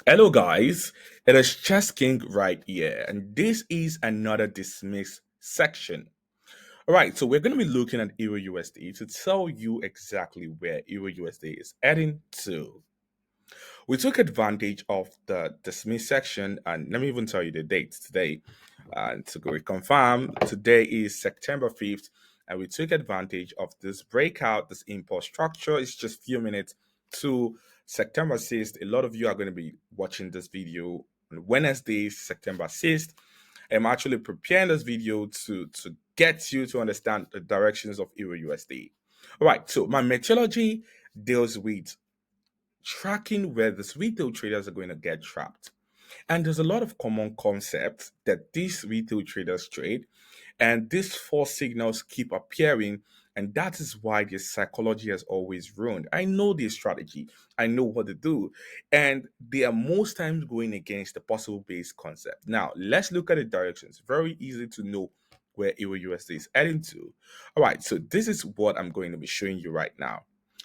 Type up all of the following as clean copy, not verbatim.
Hello, guys. It is Chess King right here, and this is another dismiss section. All right, so we're going to be looking at Euro USD to tell you exactly where Euro USD is heading to. We took advantage of the dismiss section, and let me even tell you the date today. And to go reconfirm, today is September 5th, and we took advantage of this breakout, this impulse structure. It's just few minutes to September 6th. A lot of you are going to be watching this video on Wednesday, September 6th. I'm actually preparing this video to get you to understand the directions of Euro USD. All right, so my methodology deals with tracking where these retail traders are going to get trapped. And there's a lot of common concepts that these retail traders trade, and these four signals keep appearing, and that is why their psychology has always ruined. I know their strategy, I know what to do, and they are most times going against the possible base concept. Now, let's look at the directions. Very easy to know where Euro USD is heading to. All right, so this is what I'm going to be showing you right now.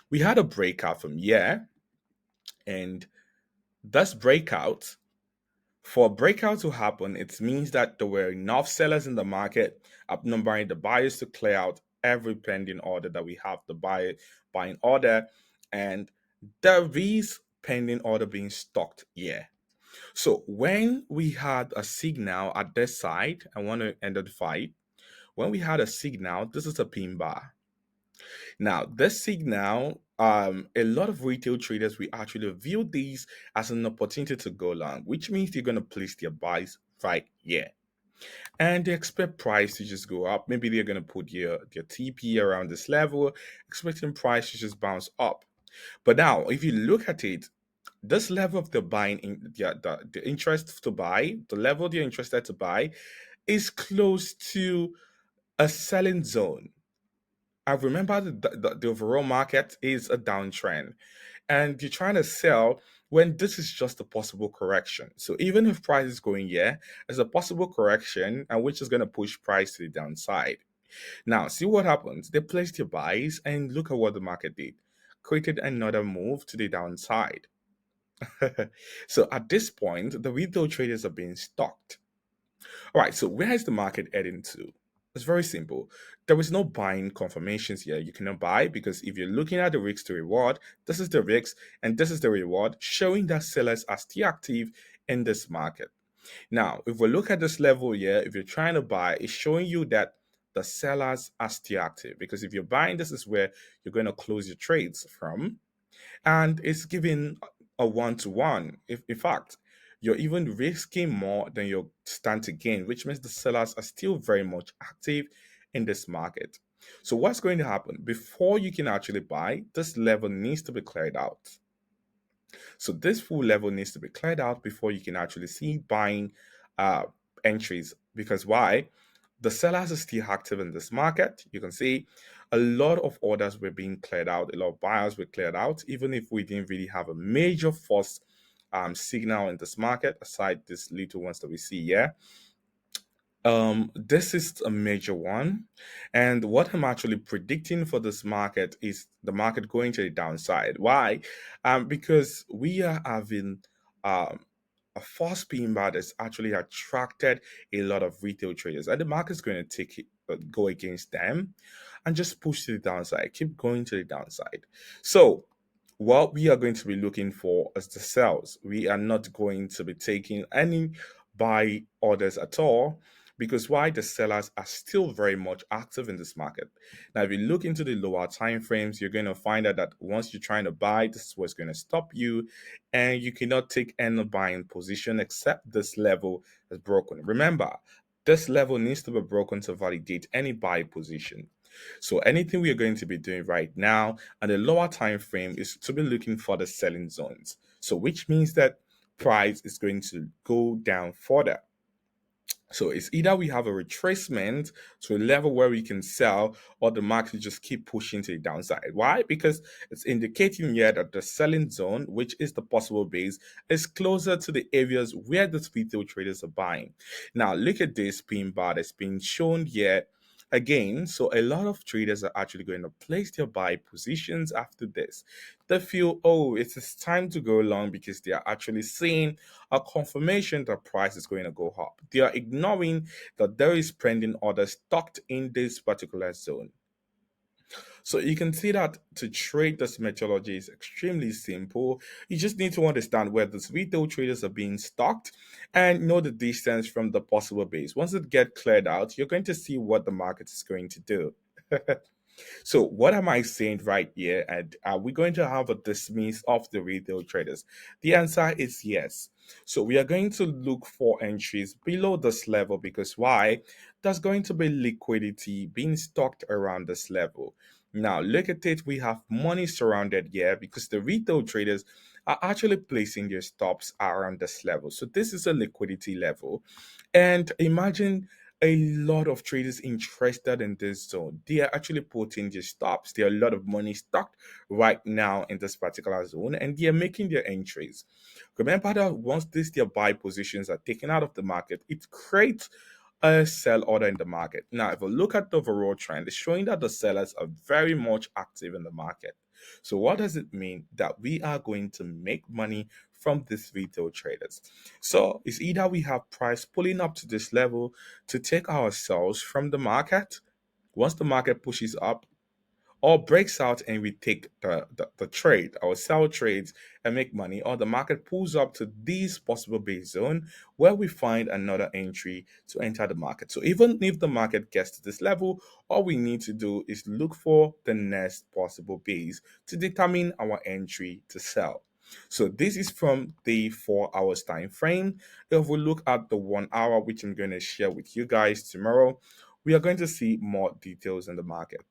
We had a breakout from here, and this breakout, for a breakout to happen, it means that there were enough sellers in the market, outnumbering the buyers to clear out every pending order that we have, the buying order, and there is pending order being stocked here. So when we had a signal at this side, I want to identify it. When we had a signal, this is a pin bar. Now, this signal, a lot of retail traders will actually view these as an opportunity to go long, which means they're going to place their buys right here. And they expect price to just go up. Maybe they're going to put their TP around this level, expecting price to just bounce up. But now, if you look at it, this level of the buying, the interest to buy, the level they're interested to buy, is close to a selling zone. I remember the overall market is a downtrend, and you're trying to sell when this is just a possible correction. So even if price is going here, there's a possible correction, and which is going to push price to the downside. Now, see what happens. They placed your buys, and look at what the market did. Created another move to the downside. So at this point, the retail traders are being stocked. All right, so where is the market heading to? It's very simple. There is no buying confirmations here. You cannot buy because if you're looking at the risk to reward, this is the risk and this is the reward, showing that sellers are still active in this market. Now, if we look at this level here, if you're trying to buy, it's showing you that the sellers are still active because if you're buying, this is where you're going to close your trades from, and it's giving a one-to-one. If in fact you're even risking more than you stand to gain, which means the sellers are still very much active in this market. So what's going to happen before you can actually buy? This level needs to be cleared out. So this full level needs to be cleared out before you can actually see buying uh, entries. Because why? The sellers are still active in this market. You can see a lot of orders were being cleared out, a lot of buyers were cleared out, even if we didn't really have a major force signal in this market, aside these little ones that we see here. This is a major one, and what I'm actually predicting for this market is the market going to the downside. Why? Because we are having um a false pin bar that's actually attracted a lot of retail traders, and the market's going to take it, go against them, and just push to the downside, keep going to the downside. So what we are going to be looking for is the sells. We are not going to be taking any buy orders at all because why? The sellers are still very much active in this market. Now, if you look into the lower time frames, you're going to find out that once you're trying to buy, this is what's going to stop you, and you cannot take any buying position except this level is broken. Remember, this level needs to be broken to validate any buy position. So anything we are going to be doing right now and the lower time frame is to be looking for the selling zones. So which means that price is going to go down further. So it's either we have a retracement to a level where we can sell, or the market just keep pushing to the downside. Why? Because it's indicating here that the selling zone, which is the possible base, is closer to the areas where the retail traders are buying. Now look at this pin bar that's being shown here. Again, so a lot of traders are actually going to place their buy positions after this. They feel, oh, it is time to go long because they are actually seeing a confirmation that price is going to go up. They are ignoring that there is pending orders stocked in this particular zone. So you can see that to trade this methodology is extremely simple. You just need to understand where these retail traders are being stocked and know the distance from the possible base. Once it gets cleared out, you're going to see what the market is going to do. So what am I saying right here? And are we going to have a dismiss of the retail traders? The answer is yes. So we are going to look for entries below this level because why? There's going to be liquidity being stocked around this level. Now look at it. We have money surrounded here because the retail traders are actually placing their stops around this level. So this is a liquidity level. And imagine a lot of traders interested in this zone. They are actually putting their stops. There are a lot of money stocked right now in this particular zone, and they are making their entries. Remember that once these their buy positions are taken out of the market, it creates a sell order in the market. Now, if we look at the overall trend, it's showing that the sellers are very much active in the market. So, what does it mean? That we are going to make money from these retail traders. So, it's either we have price pulling up to this level to take ourselves from the market. Once the market pushes up, or breaks out and we take the trade or sell trades and make money, or the market pulls up to this possible base zone where we find another entry to enter the market. So even if the market gets to this level, all we need to do is look for the next possible base to determine our entry to sell. So this is from the 4 hours time frame. If we look at the 1 hour, which I'm going to share with you guys tomorrow, we are going to see more details in the market.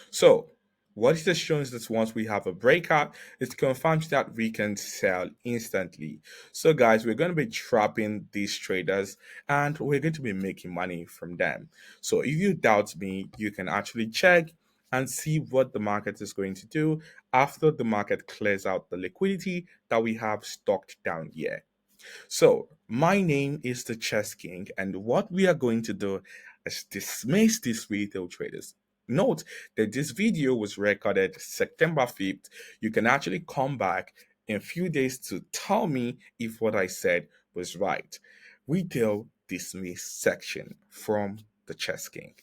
So, what it just shows that once we have a breakout, it confirms that we can sell instantly. So, guys, we're going to be trapping these traders and we're going to be making money from them. So, if you doubt me, you can actually check and see what the market is going to do after the market clears out the liquidity that we have stocked down here. So, my name is the Chess King, and what we are going to do is dismiss these retail traders. Note that this video was recorded September 5th. You can actually come back in a few days to tell me if what I said was right. Retail dismiss section from the Chess King.